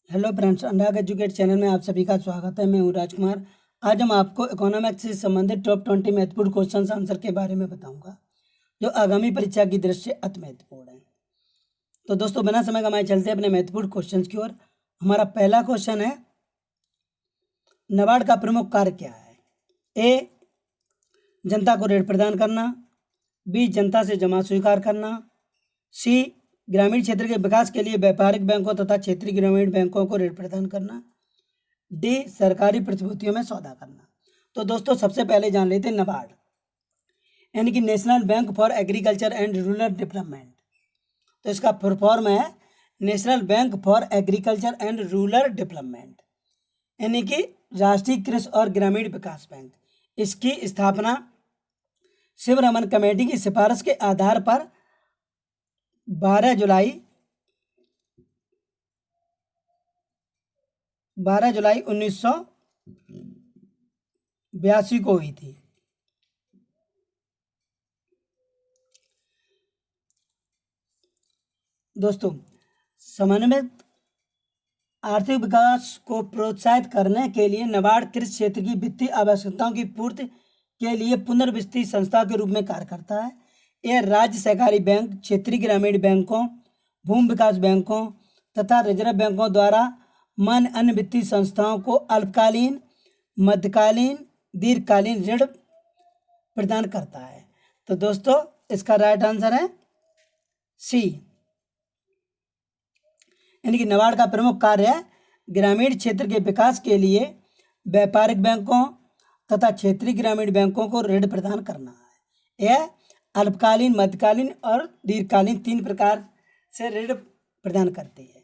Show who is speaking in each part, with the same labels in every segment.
Speaker 1: Hello friends, अनुराग educate channel में आप सभी का स्वागत है। मैं हूँ राजकुमार। आज हम आपको इकोनॉमिक्स से संबंधित टॉप 20 महत्वपूर्ण क्वेश्चन आंसर के बारे में बताऊंगा, जो आगामी परीक्षा की दृष्टि से अति महत्वपूर्ण है। तो दोस्तों, बिना समय गंवाए चलते हैं अपने महत्वपूर्ण क्वेश्चन की ओर। हमारा पहला क्वेश्चन है, नाबार्ड का प्रमुख कार्य क्या है? ए, जनता को ऋण प्रदान करना। बी, जनता से जमा स्वीकार करना। सी, ग्रामीण क्षेत्र के विकास के लिए व्यापारिक बैंकों तथा क्षेत्रीय ग्रामीण बैंकों को ऋण प्रदान करना। डी, सरकारी प्रतिभूतियों में सौदा करना। तो दोस्तों, सबसे पहले जान लेते हैं नाबार्ड, यानी कि national bank for agriculture and rural development. तो इसका फुल फॉर्म है national bank for agriculture and rural development, यानी कि राष्ट्रीय कृषि और ग्रामीण विकास बैंक। इसकी स्थापना शिवरमन कमेटी की सिफारिश के आधार पर 12 जुलाई 1982 को हुई थी। दोस्तों, समन्वित आर्थिक विकास को प्रोत्साहित करने के लिए नाबार्ड कृषि क्षेत्र की वित्तीय आवश्यकताओं की पूर्ति के लिए पुनर्वित्तीय संस्था के रूप में कार्य करता है। यह राज्य सहकारी बैंक, क्षेत्रीय ग्रामीण बैंकों, भूमि विकास बैंकों तथा रिजर्व बैंकों द्वारा मान्य अन्य वित्तीय संस्थाओं को अल्पकालीन, मध्यकालीन, दीर्घकालीन ऋण प्रदान करता है। तो दोस्तों, इसका राइट आंसर है सी, यानी कि नाबार्ड का प्रमुख कार्य है ग्रामीण क्षेत्र के विकास के लिए व्यापारिक बैंकों तथा क्षेत्रीय ग्रामीण बैंकों को ऋण प्रदान करना है। यह अल्पकालीन, मध्यकालीन और दीर्घकालीन 3 प्रकार से ऋण प्रदान करती है।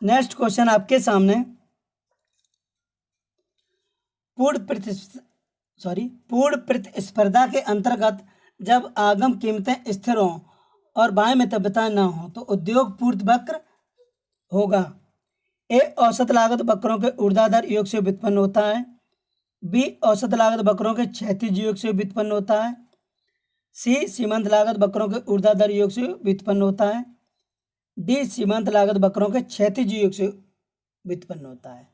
Speaker 1: नेक्स्ट क्वेश्चन आपके सामने, पूर्ण प्रतिस्पर्धा के अंतर्गत जब आगम कीमतें स्थिर हों और बाह्य मितव्यता न हो तो उद्योग पूर्ण वक्र होगा। ए, औसत लागत वक्रों के ऊर्ध्वाधर योग से व्युत्पन्न होता है। बी, औसत लागत वक्रों के क्षैतिज योग से व्युत्पन्न होता है। सी, सीमांत लागत वक्रों के ऊर्ध्वाधर योग से व्युत्पन्न होता है। डी, सीमांत लागत वक्रों के क्षैतिज योग से व्युत्पन्न होता है।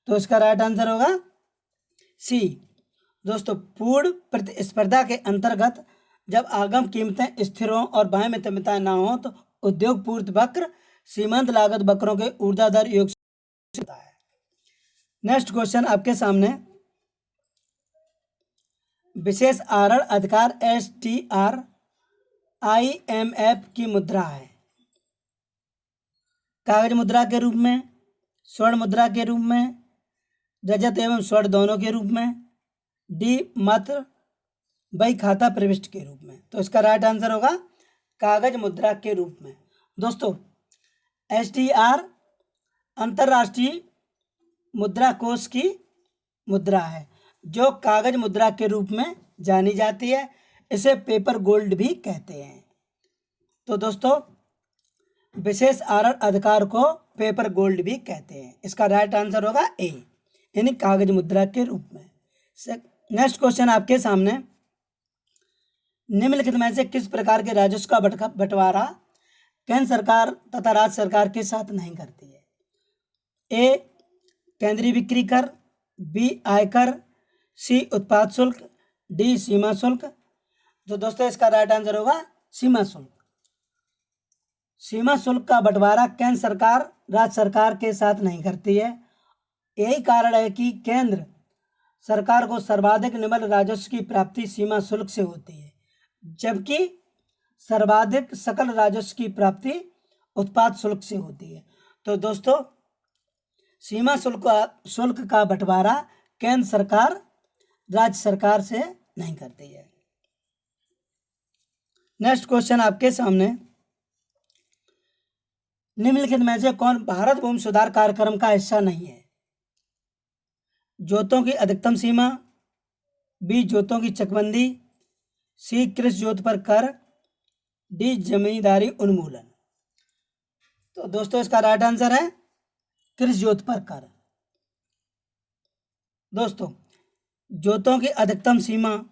Speaker 1: तो इसका राइट आंसर होगा सी। दोस्तों, पूर्ण प्रतिस्पर्धा के अंतर्गत जब आगम कीमतें स्थिर हों और बाह्य मितव्यता न हो तो उद्योग पूर्ण वक्र सीमांत लागत वक्रों के ऊर्ध्वाधर योग से होता है। नेक्स्ट क्वेश्चन आपके सामने, विशेष आरण अधिकार STR IMF की मुद्रा है। कागज मुद्रा के रूप में, स्वर्ण मुद्रा के रूप में, रजत एवं स्वर्ण दोनों के रूप में, डी, मात्र बही खाता प्रविष्ट के रूप में। तो इसका राइट आंसर होगा कागज मुद्रा के रूप में। दोस्तों, STR अंतरराष्ट्रीय मुद्रा कोष की मुद्रा है जो कागज मुद्रा के रूप में जानी जाती है। इसे पेपर गोल्ड भी कहते हैं। तो दोस्तों, विशेष आरण अधिकार को पेपर गोल्ड भी कहते हैं। इसका राइट आंसर होगा ए, यानी कागज मुद्रा के रूप में। नेक्स्ट क्वेश्चन आपके सामने, निम्नलिखित में से किस प्रकार के राजस्व का बंटवारा केंद्र सरकार तथा राज्य सरकार के साथ नहीं करती है? ए, केंद्रीय बिक्री कर। बी, आयकर। सी, उत्पाद शुल्क। डी, सीमा शुल्क। तो दोस्तों, इसका राइट आंसर होगा सीमा शुल्क। सीमा शुल्क का बंटवारा केंद्र सरकार राज्य सरकार के साथ नहीं करती है। यही कारण है कि केंद्र सरकार को सर्वाधिक निम्न राजस्व की प्राप्ति सीमा शुल्क से होती है, जबकि सर्वाधिक सकल राजस्व की प्राप्ति उत्पाद शुल्क से होती है। तो दोस्तों, सीमा शुल्क का बंटवारा केंद्र सरकार राज्य सरकार से नहीं करती है। नेक्स्ट क्वेश्चन आपके सामने, निम्नलिखित में से कौन भारत भूमि सुधार कार्यक्रम का हिस्सा नहीं है? जोतों की अधिकतम सीमा। बी, जोतों की चकबंदी। सी, कृषि जोत पर कर। डी, जमींदारी उन्मूलन। तो दोस्तों, इसका राइट आंसर है कृषि जोत पर कर। दोस्तों, जोतों की अधिकतम सीमा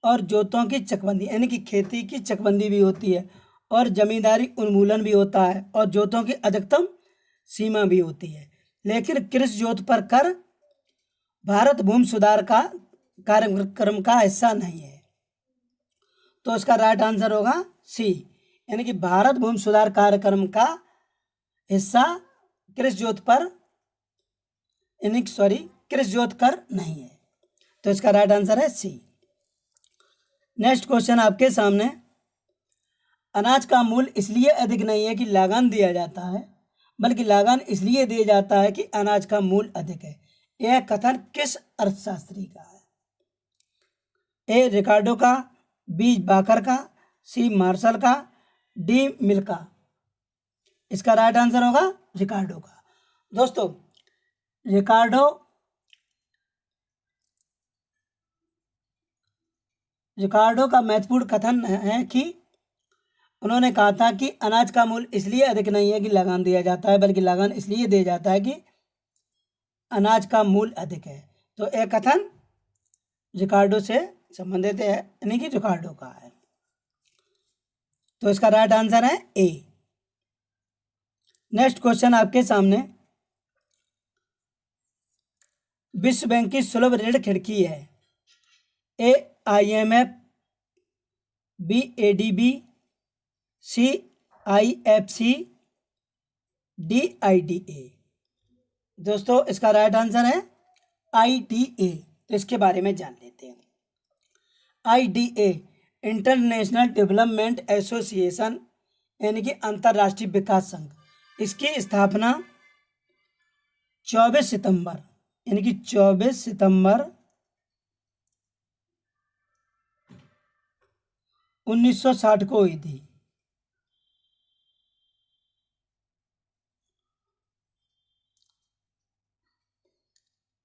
Speaker 1: और जोतों की चकबंदी, यानी कि खेती की चकबंदी भी होती है और जमींदारी उन्मूलन भी होता है, और जोतों की अधिकतम सीमा भी होती है, लेकिन कृषि जोत पर कर भारत भूमि सुधार का कार्यक्रम का हिस्सा नहीं है। तो इसका राइट आंसर होगा सी, यानी कि भारत भूमि सुधार कार्यक्रम का हिस्सा कृषि जोत पर कृषि जोत कर नहीं है। तो इसका राइट आंसर है सी। नेक्स्ट क्वेश्चन आपके सामने, अनाज का मूल्य इसलिए अधिक नहीं है कि लागान दिया जाता है, बल्कि लागान इसलिए दिया जाता है कि अनाज का मूल्य अधिक है। यह कथन किस अर्थशास्त्री का है? ए रिकार्डो का, बी बाकर का, सी मार्शल का, डी मिल का। इसका राइट आंसर होगा रिकार्डो का। दोस्तों, रिकार्डो का महत्वपूर्ण कथन है कि उन्होंने कहा था कि अनाज का मूल्य इसलिए अधिक नहीं है कि लगान दिया जाता है, बल्कि लगान इसलिए दिया जाता है कि अनाज का मूल्य अधिक है। तो यह कथन रिकार्डो से संबंधित है, यानी कि रिकार्डो का है। तो इसका राइट आंसर है ए। नेक्स्ट क्वेश्चन आपके सामने, विश्व बैंक की सुलभ ऋण खिड़की है। ए IMF, बी ADB, सी IFC, डी IDA। दोस्तों, इसका राइट आंसर है IDA। तो इसके बारे में जान लेते हैं। IDA इंटरनेशनल डेवलपमेंट एसोसिएशन, यानी कि अंतर्राष्ट्रीय विकास संघ, इसकी स्थापना 24 सितंबर 1960 को हुई थी।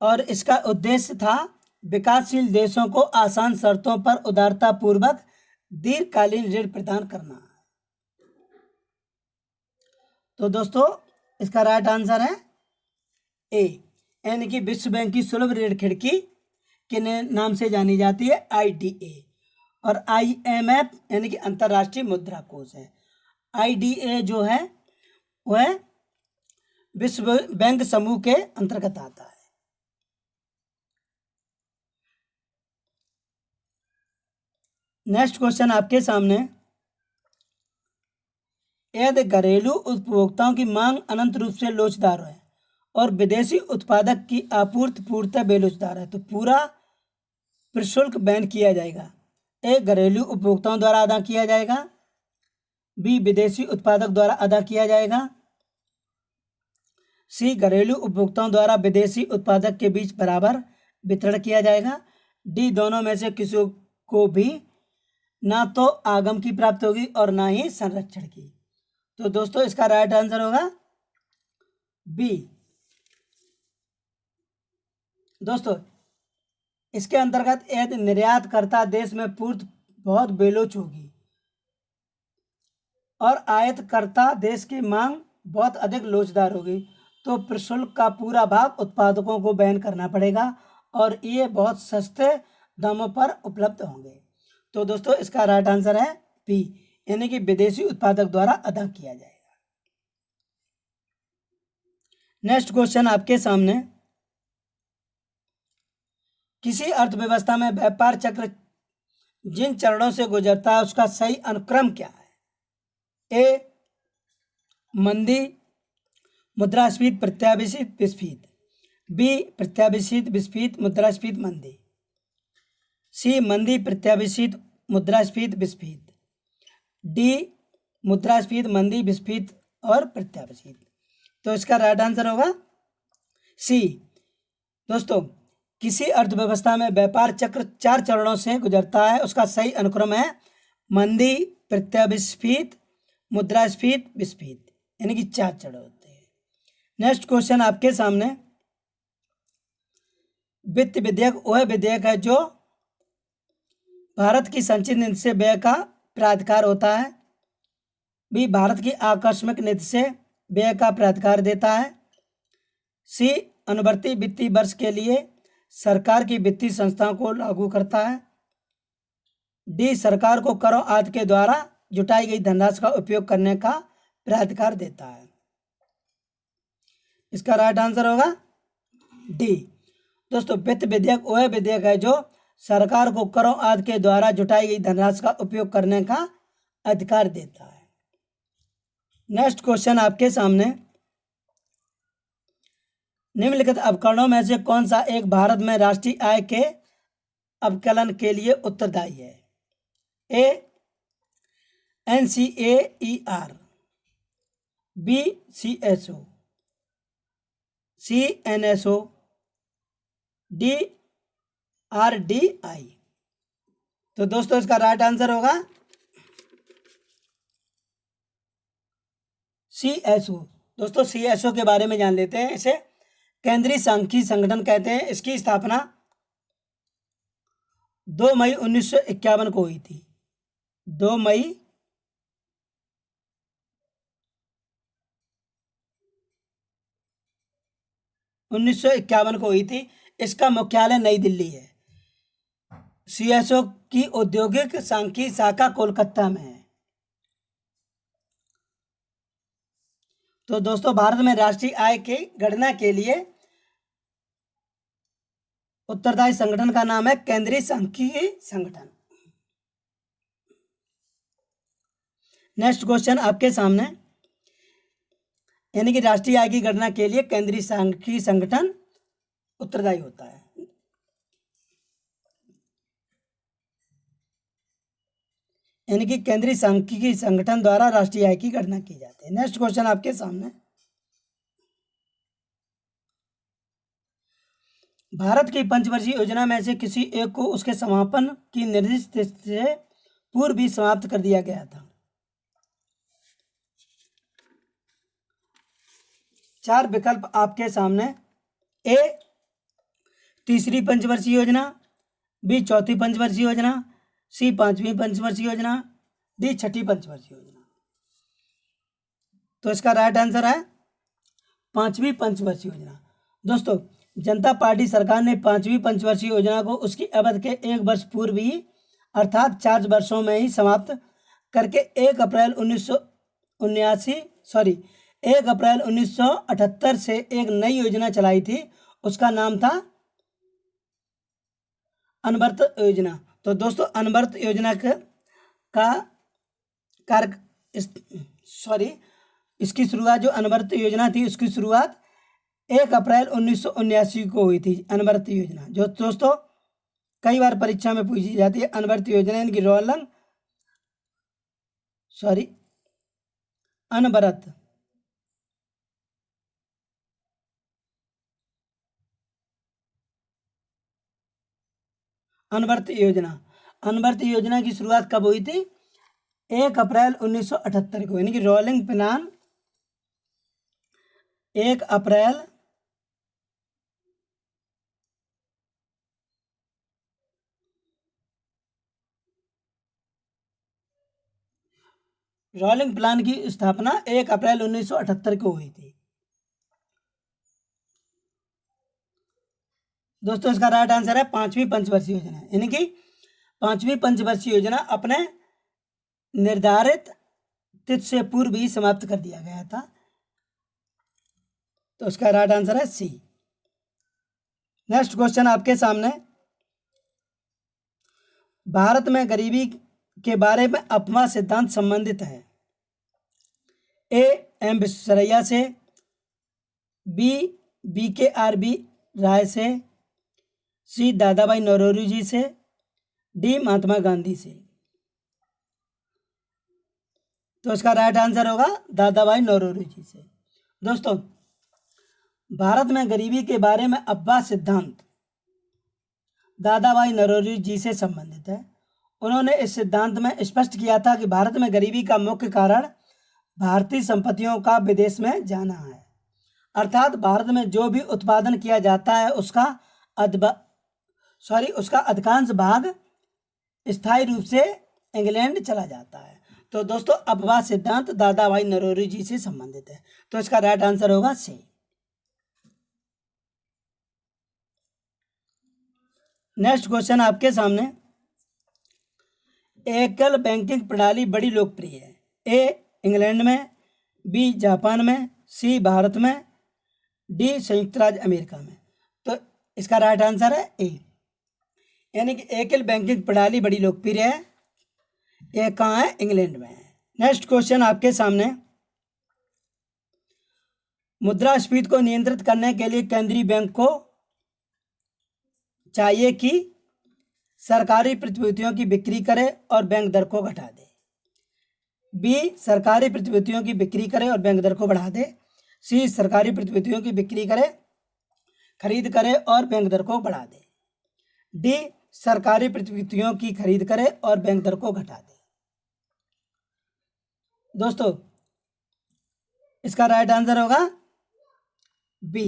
Speaker 1: और इसका उद्देश्य था विकासशील देशों को आसान शर्तों पर उदारतापूर्वक दीर्घकालीन ऋण प्रदान करना। तो दोस्तों, इसका राइट आंसर है ए, यानी कि विश्व बैंक की सुलभ ऋण खिड़की के नाम से जानी जाती है IDA। और IMF यानी कि अंतर्राष्ट्रीय मुद्रा कोष है। IDA जो है वह विश्व बैंक समूह के अंतर्गत आता है। नेक्स्ट क्वेश्चन आपके सामने, यदि घरेलू उपभोक्ताओं की मांग अनंत रूप से लोचदार है और विदेशी उत्पादक की आपूर्ति पूर्णतः बेलोचदार है, तो पूरा प्रशुल्क बैन किया जाएगा। ए घरेलू उपभोक्ताओं द्वारा अदा किया जाएगा, बी विदेशी उत्पादक द्वारा अदा किया जाएगा, सी घरेलू उपभोक्ताओं द्वारा विदेशी उत्पादक के बीच बराबर वितरण किया जाएगा, डी दोनों में से किसी को भी ना तो आगम की प्राप्ति होगी और ना ही संरक्षण की। तो दोस्तों, इसका राइट आंसर होगा बी। दोस्तों, इसके अंतर्गत यदि निर्यातकर्ता देश में पूर्ति बहुत बेलोच होगी और आयातकर्ता देश की मांग बहुत अधिक लोचदार होगी, तो प्रशुल्क का पूरा भाग उत्पादकों को वहन करना पड़ेगा और ये बहुत सस्ते दामों पर उपलब्ध होंगे। तो दोस्तों, इसका राइट आंसर है बी, यानी कि विदेशी उत्पादक द्वारा अदा किया जाएगा। नेक्स्ट क्वेश्चन आपके सामने, किसी अर्थव्यवस्था में व्यापार चक्र जिन चरणों से गुजरता है उसका सही अनुक्रम क्या है? ए मंदी, मुद्रास्फीति, प्रत्याशित विस्फीत, बी प्रत्याशित विस्फीत, मुद्रास्फीति, मंदी, सी मंदी, प्रत्याशित, मुद्रास्फीति, विस्फीत, डी मुद्रास्फीति, मंदी, विस्फीत और प्रत्याशित। तो इसका राइट आंसर होगा सी। दोस्तों, किसी अर्थव्यवस्था में व्यापार चक्र 4 चरणों से गुजरता है, उसका सही अनुक्रम है मंदी, प्रत्यास्फीति, मुद्रास्फीति, विस्फीत, यानी कि 4 चरण होते हैं। नेक्स्ट क्वेश्चन आपके सामने, वित्त विधेयक वह विधेयक है जो भारत की संचित नीति से व्यय का प्राधिकार होता है, बी भारत की आकस्मिक नीति से व्यय का प्राधिकार देता है, सी अनुवर्ती वित्तीय वर्ष के लिए सरकार की वित्तीय संस्थाओं को लागू करता है, डी सरकार को करों आदि के द्वारा जुटाई गई धनराशि का उपयोग करने का प्राधिकार देता है। इसका राइट आंसर होगा डी। दोस्तों, वित्त विधेयक वह विधेयक है जो सरकार को करों आदि के द्वारा जुटाई गई धनराशि का उपयोग करने का अधिकार देता है। नेक्स्ट क्वेश्चन आपके सामने, निम्नलिखित उपकरणों में से कौन सा एक भारत में राष्ट्रीय आय के अवकलन के लिए उत्तरदायी है? ए NCAER, बी CSO, सी NSO, डी RDI। तो दोस्तों इसका राइट आंसर होगा CSO। दोस्तों CSO के बारे में जान लेते हैं। इसे केंद्रीय सांख्यिकी संगठन कहते हैं। इसकी स्थापना 2 मई 1951 को हुई थी। 2 मई 1951 को हुई थी। इसका मुख्यालय नई दिल्ली है। CSO की औद्योगिक सांख्यिकी शाखा कोलकाता में है। तो दोस्तों, भारत में राष्ट्रीय आय की गणना के लिए उत्तरदायी संगठन का नाम है केंद्रीय सांख्यिकी संगठन। नेक्स्ट क्वेश्चन आपके सामने, यानी कि राष्ट्रीय आय की गणना के लिए केंद्रीय सांख्यिकी संगठन उत्तरदायी होता है। यानी कि केंद्रीय सांख्यिकी संगठन द्वारा राष्ट्रीय आय की गणना की जाती है। नेक्स्ट क्वेश्चन आपके सामने, भारत की पंचवर्षीय योजना में से किसी एक को उसके समापन की निर्दिष्ट तिथि से पूर्व भी समाप्त कर दिया गया था। 4 विकल्प आपके सामने, ए तीसरी पंचवर्षीय योजना, बी चौथी पंचवर्षीय योजना, सी 5वीं पंचवर्षीय योजना, डी 6ठी पंचवर्षीय योजना। तो इसका राइट आंसर है 5वीं पंचवर्षीय योजना। दोस्तों, जनता पार्टी सरकार ने 5वीं पंचवर्षीय योजना को उसकी अवधि के 1 वर्ष पूर्व ही अर्थात 4 वर्षों में ही समाप्त करके 1 अप्रैल 1978 से एक नई योजना चलाई थी। उसका नाम था अनवर्त योजना। तो दोस्तों, अनवर्त योजना इसकी शुरुआत, जो अनवर्त योजना थी उसकी शुरुआत 1 अप्रैल 1979 को हुई थी। अनवर्त योजना जो दोस्तों कई बार परीक्षा में पूछी जाती है। अनवर्त योजना इनकी अनवर्त योजना की शुरुआत कब हुई थी? 1 अप्रैल 1978 को, यानी कि रोलिंग प्लान 1 अप्रैल 1978 को हुई थी। दोस्तों, इसका राइट आंसर है 5वीं पंचवर्षीय योजना, यानी कि 5वीं पंचवर्षीय योजना अपने निर्धारित तिथि से पूर्व ही समाप्त कर दिया गया था। तो इसका राइट आंसर है सी। नेक्स्ट क्वेश्चन आपके सामने, भारत में गरीबी के बारे में अफवाह सिद्धांत संबंधित है। ए एम विश्वेश्वरैया से, बी BKRB राय से, सी दादा भाई नौरोजी जी से, डी महात्मा गांधी से। तो इसका राइट आंसर होगा दादा भाई नौरोजी जी से। दोस्तों, भारत में गरीबी के बारे में अफवाह सिद्धांत दादा भाई नौरोजी जी से संबंधित है। उन्होंने इस सिद्धांत में स्पष्ट किया था कि भारत में गरीबी का मुख्य कारण भारतीय संपत्तियों का विदेश में जाना है। अर्थात भारत में जो भी उत्पादन किया जाता है उसका अधिकांश भाग स्थायी रूप से इंग्लैंड चला जाता है। तो दोस्तों, अफवाह सिद्धांत दादा भाई नौरोजी जी से संबंधित है। तो इसका राइट आंसर होगा सी। नेक्स्ट क्वेश्चन आपके सामने, एकल बैंकिंग प्रणाली बड़ी लोकप्रिय है। ए इंग्लैंड में, बी जापान में, सी भारत में, डी संयुक्त राज्य अमेरिका में। तो इसका राइट आंसर है ए, यानी कि एकल बैंकिंग प्रणाली बड़ी लोकप्रिय है। ये कहाँ है? इंग्लैंड में है। नेक्स्ट क्वेश्चन आपके सामने, मुद्रास्फीति को नियंत्रित करने के लिए केंद्रीय बैंक को चाहिए कि सरकारी प्रतिभूतियों की बिक्री करे और बैंक दर को घटा दे। बी, सरकारी प्रतिभूतियों की बिक्री करे और बैंक दर को बढ़ा दे। सी, सरकारी प्रतिभूतियों की बिक्री करे, खरीद करे और बैंक दर को बढ़ा दे। डी, सरकारी प्रतिभूतियों की खरीद करे और बैंक दर को घटा दे। दोस्तों इसका राइट आंसर होगा बी,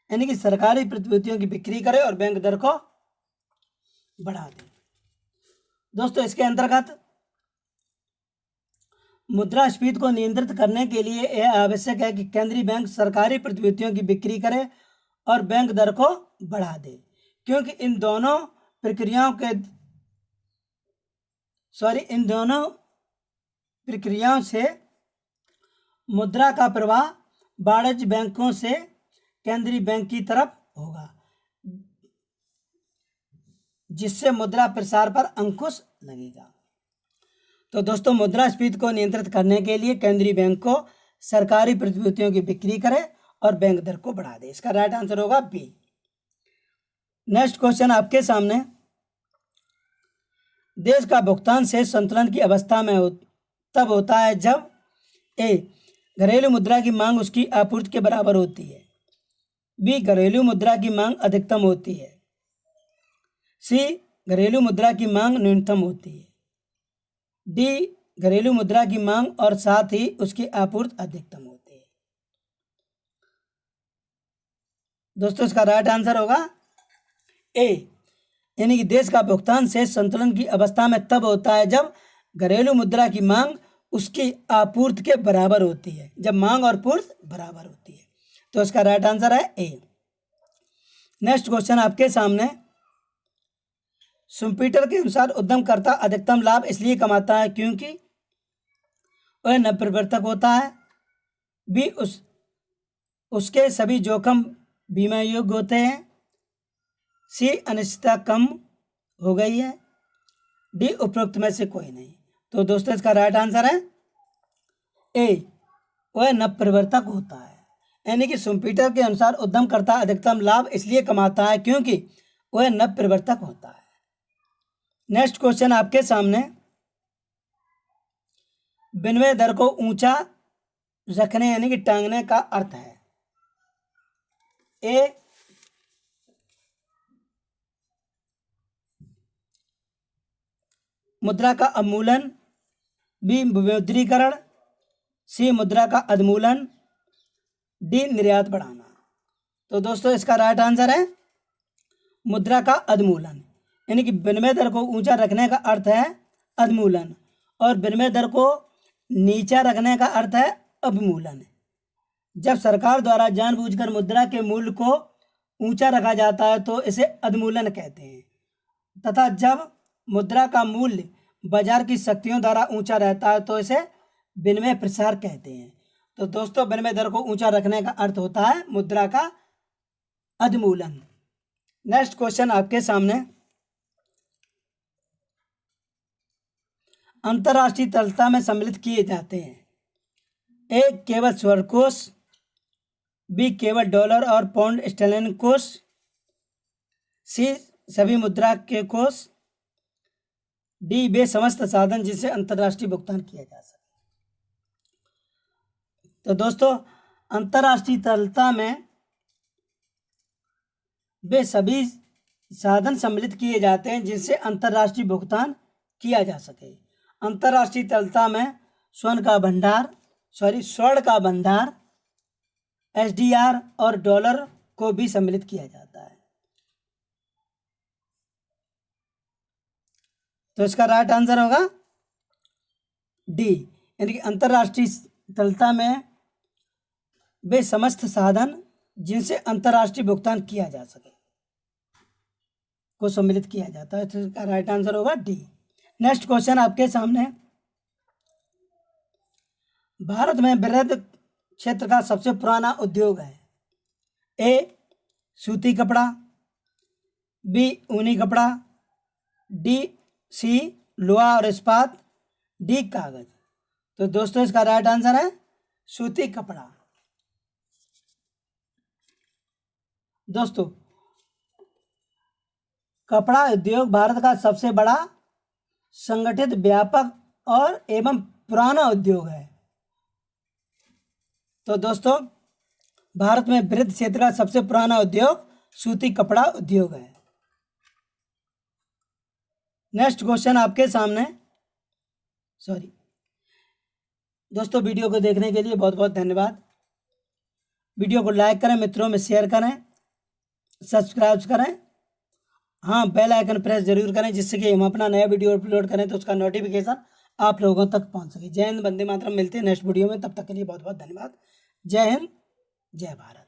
Speaker 1: यानी कि सरकारी प्रतिभूतियों की बिक्री करे और बैंक दर को बढ़ा दे। दोस्तों इसके अंतर्गत मुद्रास्फीति को नियंत्रित करने के लिए यह आवश्यक है कि केंद्रीय बैंक सरकारी प्रतिभूतियों की बिक्री करे और बैंक दर को बढ़ा दे, क्योंकि इन दोनों प्रक्रियाओं से मुद्रा का प्रवाह वाणिज्य बैंकों से केंद्रीय बैंक की तरफ होगा, जिससे मुद्रा प्रसार पर अंकुश लगेगा। तो दोस्तों मुद्रास्फीति को नियंत्रित करने के लिए केंद्रीय बैंक को सरकारी प्रतिभूतियों की बिक्री करे और बैंक दर को बढ़ा दे। इसका राइट आंसर होगा बी। नेक्स्ट क्वेश्चन आपके सामने, देश का भुगतान शेष संतुलन की अवस्था में तब होता है जब ए, घरेलू मुद्रा की मांग उसकी आपूर्ति के बराबर होती है। बी, घरेलू मुद्रा की मांग अधिकतम होती है। सी, घरेलू मुद्रा की मांग न्यूनतम होती है। डी, घरेलू मुद्रा की मांग और साथ ही उसकी आपूर्ति अधिकतम होती है। दोस्तों इसका राइट आंसर होगा ए, यानी कि देश का भुगतान शेष संतुलन की अवस्था में तब होता है जब घरेलू मुद्रा की मांग उसकी आपूर्ति के बराबर होती है, जब मांग और पूर्ति बराबर होती है। तो इसका राइट आंसर है ए। नेक्स्ट क्वेश्चन आपके सामने, शुम्पीटर के अनुसार उद्यमकर्ता अधिकतम लाभ इसलिए कमाता है क्योंकि वह नवप्रवर्तक होता है। बी, उसके सभी जोखिम बीमा योग्य होते हैं। सी, अनिश्चितता कम हो गई है। डी, उपरोक्त में से कोई नहीं। तो दोस्तों इसका राइट आंसर है ए, वह नवप्रवर्तक होता है, यानी कि शुम्पीटर के अनुसार उद्यमकर्ता अधिकतम लाभ इसलिए कमाता है क्योंकि वह नवप्रवर्तक होता है। नेक्स्ट क्वेश्चन आपके सामने, विनिमय दर को ऊंचा रखने यानी कि टांगने का अर्थ है। ए, मुद्रा का अवमूलन। बी, विमुद्रीकरण। सी, मुद्रा का अधमूलन। डी, निर्यात बढ़ाना। तो दोस्तों इसका राइट आंसर है मुद्रा का अधमूलन, यानी कि विनिमय दर को ऊंचा रखने का अर्थ है अधमूलन और विनिमय दर को नीचा रखने का अर्थ है अवमूलन। जब सरकार द्वारा जानबूझकर मुद्रा के मूल्य को ऊंचा रखा जाता है तो इसे अधमूलन कहते हैं, तथा जब मुद्रा का मूल्य बाजार की शक्तियों द्वारा ऊंचा रहता है तो इसे विनिमय प्रसार कहते हैं। तो दोस्तों विनिमय दर को ऊंचा रखने का अर्थ होता है मुद्रा का अधमूलन। नेक्स्ट क्वेश्चन आपके सामने, अंतर्राष्ट्रीय तरलता में सम्मिलित किए जाते हैं। ए, केवल स्वर्ण कोष। बी, केवल डॉलर और पाउंड स्टर्लिंग कोष। सी, सभी मुद्रा के कोष। डी, वे समस्त साधन जिससे अंतर्राष्ट्रीय भुगतान किया जा सके। तो दोस्तों अंतर्राष्ट्रीय तरलता में वे सभी साधन सम्मिलित किए जाते हैं जिनसे अंतर्राष्ट्रीय भुगतान किया जा सके। अंतर्राष्ट्रीय तरलता में स्वर्ण का भंडार SDR और डॉलर को भी सम्मिलित किया जाता है। तो इसका राइट आंसर होगा डी, यानी कि अंतर्राष्ट्रीय तरलता में वे समस्त साधन जिनसे अंतर्राष्ट्रीय भुगतान किया जा सके को सम्मिलित किया जाता है। तो इसका राइट आंसर होगा डी। नेक्स्ट क्वेश्चन आपके सामने, भारत में वृहद क्षेत्र का सबसे पुराना उद्योग है। ए सूती कपड़ा, बी ऊनी कपड़ा, डी सी लोहा और इस्पात, डी कागज। तो दोस्तों इसका राइट आंसर है सूती कपड़ा। दोस्तों कपड़ा उद्योग भारत का सबसे बड़ा संगठित, व्यापक और एवं पुराना उद्योग है। तो दोस्तों भारत में वृत्त क्षेत्र का सबसे पुराना उद्योग सूती कपड़ा उद्योग है। नेक्स्ट क्वेश्चन आपके सामने। दोस्तों वीडियो को देखने के लिए बहुत बहुत धन्यवाद। वीडियो को लाइक करें, मित्रों में शेयर करें, सब्सक्राइब करें, हाँ बेल आइकन प्रेस जरूर करें, जिससे कि हम अपना नया वीडियो अपलोड करें तो उसका नोटिफिकेशन आप लोगों तक पहुंच सके। जय हिंद, वंदे मातरम। मिलते हैं नेक्स्ट वीडियो में, तब तक के लिए बहुत बहुत धन्यवाद। जय हिंद, जय भारत।